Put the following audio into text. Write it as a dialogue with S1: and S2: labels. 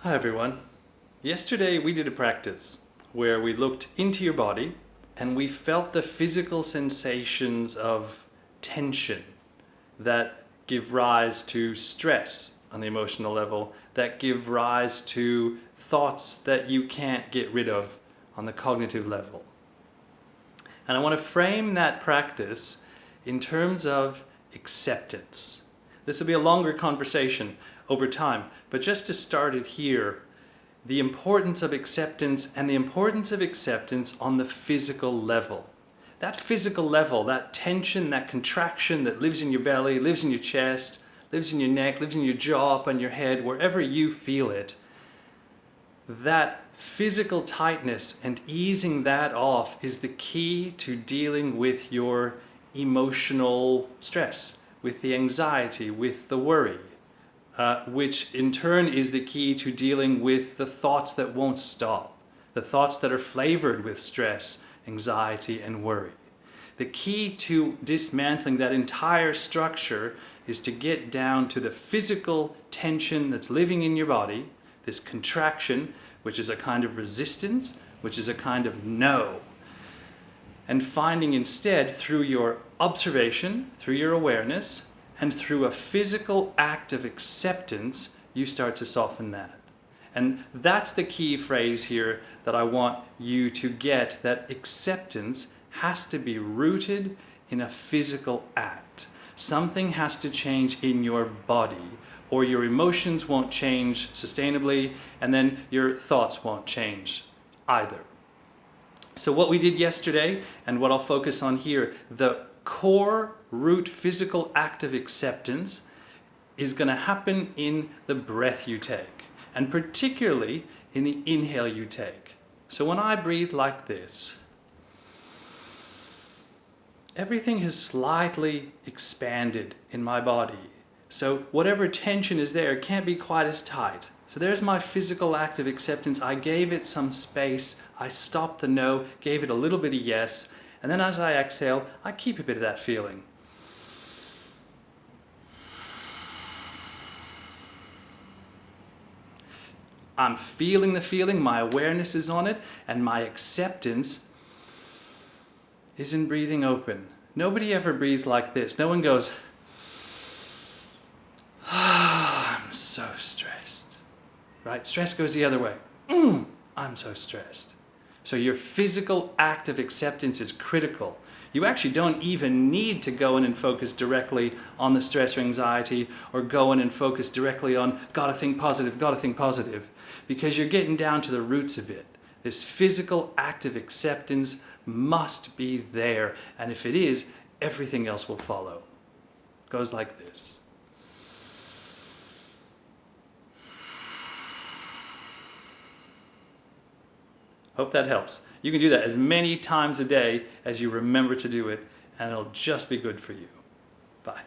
S1: Hi everyone. Yesterday we did a practice where we looked into your body and we felt the physical sensations of tension that give rise to stress on the emotional level, that give rise to thoughts that you can't get rid of on the cognitive level. And I want to frame that practice in terms of acceptance. This will be a longer conversation over time, but just to start it here, the importance of acceptance and the importance of acceptance on the physical level. That physical level, that tension, that contraction that lives in your belly, lives in your chest, lives in your neck, lives in your jaw, up on your head, wherever you feel it, that physical tightness and easing that off is the key to dealing with your emotional stress, with the anxiety, with the worry, which in turn is the key to dealing with the thoughts that won't stop, the thoughts that are flavored with stress, anxiety, and worry. The key to dismantling that entire structure is to get down to the physical tension that's living in your body, this contraction, which is a kind of resistance, which is a kind of no. And finding instead, through your observation, through your awareness, and through a physical act of acceptance, you start to soften that. And that's the key phrase here that I want you to get, that acceptance has to be rooted in a physical act. Something has to change in your body, or your emotions won't change sustainably, and then your thoughts won't change either. So what we did yesterday, and what I'll focus on here, the core root physical act of acceptance is going to happen in the breath you take, and particularly in the inhale you take. So when I breathe like this, everything has slightly expanded in my body. So whatever tension is there can't be quite as tight. So there's my physical act of acceptance. I gave it some space. I stopped the no, gave it a little bit of yes. And then as I exhale, I keep a bit of that feeling. I'm feeling the feeling, my awareness is on it, and my acceptance is in breathing open. Nobody ever breathes like this. No one goes, I'm so stressed, right? Stress goes the other way. I'm so stressed. So your physical act of acceptance is critical. You actually don't even need to go in and focus directly on the stress or anxiety, or go in and focus directly on gotta think positive, because you're getting down to the roots of it. This physical act of acceptance must be there, and if it is, everything else will follow. It goes like this. Hope that helps. You can do that as many times a day as you remember to do it, and it'll just be good for you. Bye.